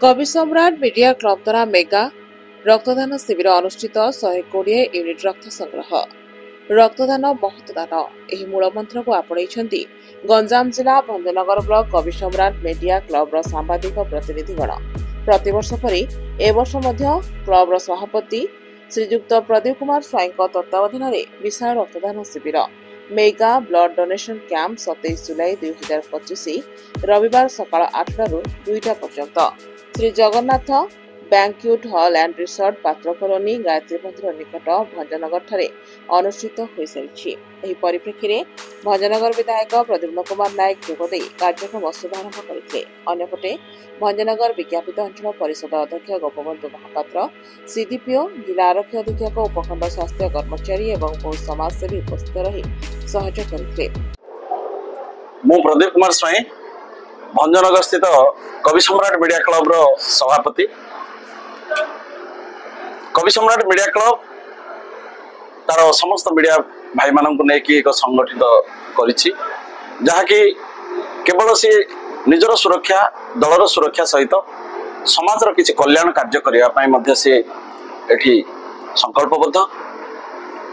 कवि सम्राट media club द्वारा मेगा रक्तदान शिविर अनुष्ठित 120 यूनिट रक्त संग्रह रक्तदान महत्दान एही मूल मंत्र को आपणैछन्ति गंजाम जिला भंजनगर ब्लॉक कवि सम्राट मीडिया क्लब सांबादिक प्रतिनिधिगण। प्रतिवर्ष परि ए वर्ष मध्य क्लब सभापति श्रीजुक्त प्रदीप कुमार स्वाई तत्वावधान विशाल रक्तदान शिविर मेगा ब्लड डोनेशन कैंप 27 जुलाई 2025 रविवार सकाळ 8 रु 2टा पर्यंत Shri Jagannath banquet hall and resort पात्र कॉलोनी गायत्री मंदिर निकट भंजनगर ठारे अनुष्ठित हो सारी। परिप्रेक्षी में भंजनगर विधायक प्रद्युम्न कुमार नायक जोगदे कार्यक्रम शुभारंभ करते। अन्यपटे भंजनगर विज्ञापित अंचल परिषद अध्यक्ष गोपबंधु महापात्र सीडीपीओ जिला आरक्षी अधीक्षक उपखंड स्वास्थ्य कर्मचारी और बहु समाजसेवी उपस्थित रही सहयोग करते। मु प्रदीप कुमार स्वाई भंजनगर स्थित कवि सम्राट मीडिया क्लब रो सभापति। कवि सम्राट मीडिया क्लब तार समस्त मीडिया भाई मानक नेकी एक संगठित करिछि जहाँकि केवल सी निजर सुरक्षा दलर सुरक्षा सहित समाजर किसी कल्याण कार्य करने से एठी संकल्पबद्ध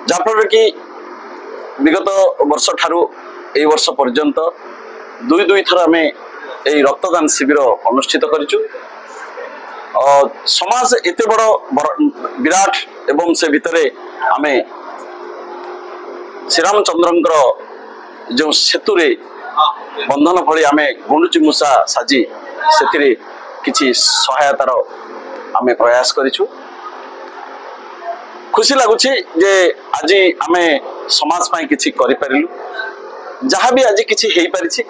जहाँफल कि विगत वर्ष ठारू ए वर्ष पर्यंत दुई थर आम यही रक्तदान शिविर अनुष्ठित करिछु। समाज एते बड़ विराट एवं से भितरे आमे श्रीरामचंद्र जो सेतु बंधन भली आमे गुंडुची मूषा साजी से किसी सहायतार आमे प्रयास करिछु। खुशी लगुच जे आज आमे समाज पाई किछि करि परिलु जहाँ भी आज किछि हेई परिछि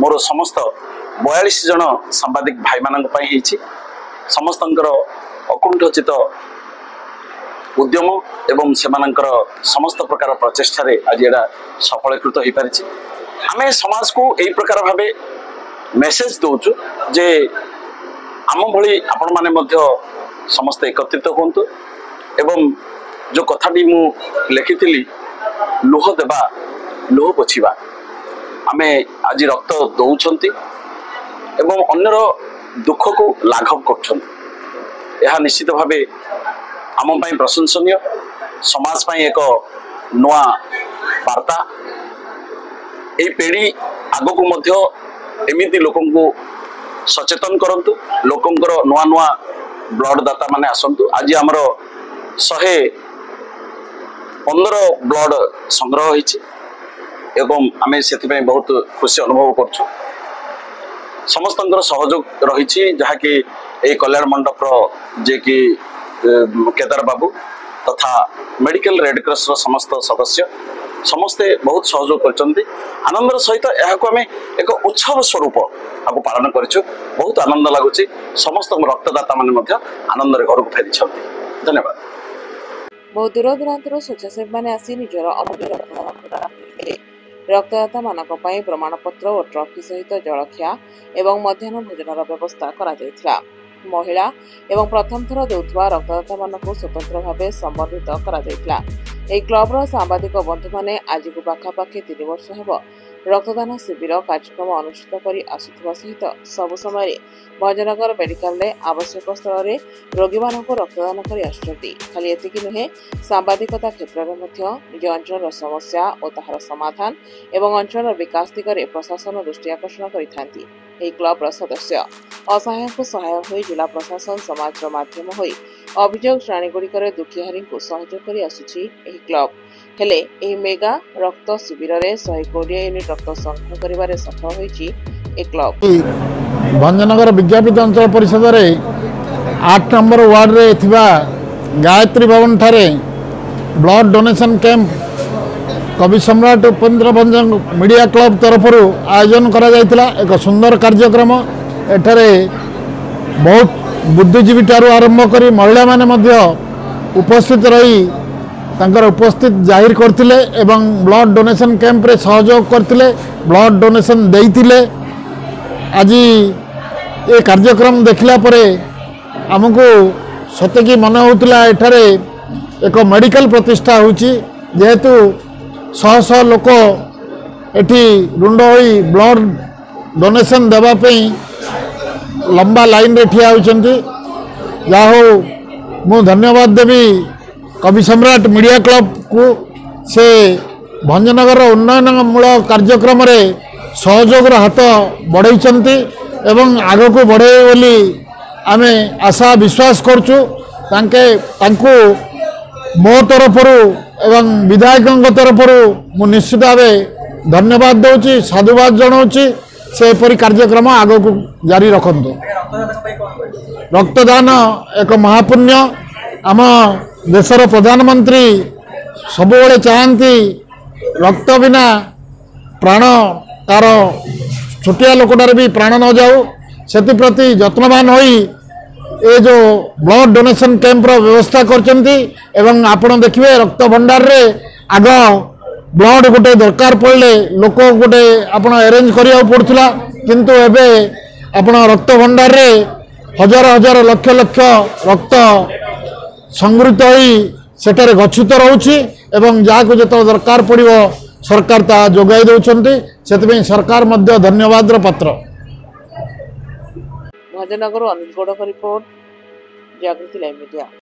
मोर समस्त 42 जन सांबादिक भाई मानक पाई हेछि। समस्तंकर अकुंठचित उद्यम एवं सेमानंकर समस्त प्रकार प्रचेष्टा आज एडा सफलीकृत हो पारिछि। आमे समाज को एई प्रकार भाबे मेसेज दउछु जे आम भली आपण माने मध्य समस्त एकत्रित होंतु एवं जो कथाटी मु लिखिथिली लुह देबा लुह पोछिबा आमे आज रक्त दउछंती एवं अन्यर दुख को लाघव कर निश्चित भावे आम पाई प्रशंसनीय समाज पाई एक नुआ वार्ता ए पीढ़ी आग को मध्य एमिति लोक सचेतन करंतु लोकंकर नुआ नुआ ब्लड दाता माने आसंतु। आज आमर 115 ब्लड संग्रह होइछि एवं आमे सेति बहुत खुशी अनुभव करछु। समस्त सहयोग रही जहाँकि ए कल्याण मंडप जे कि केदार बाबू तथा मेडिकल रेड क्रॉस समस्त सदस्य समस्ते बहुत सहयोग करछन्ति। आनंदर सहित यह एक उत्सव स्वरूप आपको पालन करिछु। बहुत आनंद लगुच समस्त रक्तदाता माने आनंद घर को फेरी। धन्यवाद। बहुत दूर दूरांतर स्वेच्छासेवी मैंने आसी निजर अमूल्य रक्तदाता मानक पई प्रमाणपत्र और ट्रॉफी सहित जलखिया एवं मध्याह्न भोजन व्यवस्था करा जायथिला। महिला एवं प्रथम थर देउथवा रक्तदाता मानक स्वतंत्र भावे संबर्धित करा जायथिला। ए क्लब रो सांबादिक बंधु माने आज को पाखापाखि 3 वर्ष हेबो रक्तदान शिविर कार्यक्रम अनुष्ठित करी आसुथवा सहित सब समय भंजनगर मेडिकल रे आवश्यक स्थल रे रोगी मानक रक्तदान करी आछथि। खाली एतिकी नुहे सांबादिकता क्षेत्र रे मध्य निज अंचल समस्या और ताहार समाधान एवं अंचल विकास दिगरे प्रशासन दृष्टि आकर्षण करिथांती। एही क्लब रो सदस्य असहाय को सहायक होई जिला प्रशासन समाज रो माध्यम होई अभियोग श्रेणी गुड़िकर दुखिहारी को सहयोग करी आसुछि। एही क्लब हेले एही मेगा रक्त शिविर रे 120 यूनिट रक्त संग्रह करिबारे सफल होईछि। ए क्लब भंजनगर विज्ञापित अंचल परिषद रे 8 नंबर वार्ड रे थिबा गायत्री भवन ठारे ब्लड डोनेशन कैंप कवि सम्राट उपेन्द्र भंजन मीडिया क्लब तरफ आयोजन करा जायतिला। एक सुंदर कार्यक्रम एठारे बहुत बुद्धिजीवी ठारू आरंभ करी महिला माने मध्य उपस्थित रही तांकर उपस्थित जाहिर करथिले एवं ब्लड डोनेशन कैंप रे सहयोग करथिले ब्लड डोनेशन देइथिले। आज ये कार्यक्रम देखला परे हमको सते कि मन होउतला एठारे एक मेडिकल प्रतिष्ठा होची जेहेतु शह शह लोक एठी रुंड होई ब्लड डोनेशन देबा पई लंबा लाइन रे ठिया होइछंती जा हो मु धन्यवाद देवी कवि सम्राट मीडिया क्लब को से भंजनगर उन्नयनमूलक कार्यक्रम रे सहयोग हाथ बढ़ाई एवं आग को बढ़े बोली आमे आशा विश्वास करचु तांको मो तरफ एवं विधायकों तरफ मु निश्चित भाव धन्यवाद दूची साधुवाद जनाऊँगी से परी कार्यक्रम आग को जारी रखंतु। रक्तदान एक महापुण्य आम देशर प्रधानमंत्री सबुबले चाहती रक्त बिना प्राण तार छोटिया लोकटार भी प्राण न जाऊ से प्रति यत्नवान होई ए जो ब्लड डोनेशन कैंप रो व्यवस्था करचंती एवं आपण देखिए रक्त भंडार रे आग ब्लड गोटे दरकार पड़े लोक गोटे आपण अरेंज करिया पड़थला किंतु एबे आपण रक्त भंडार रे हजार हजार लक्ष लक्ष रक्त संग्रहित होई सेटारे गच्छित रहउछि एवं जाको जतो दरकार पड़िबो सरकार ता जोगाई दउछंती सेतबे सरकार मध्य धन्यवाद रो पत्र। भंजनगर अनिल गौड़ का रिपोर्ट, जागृति लाइव मीडिया।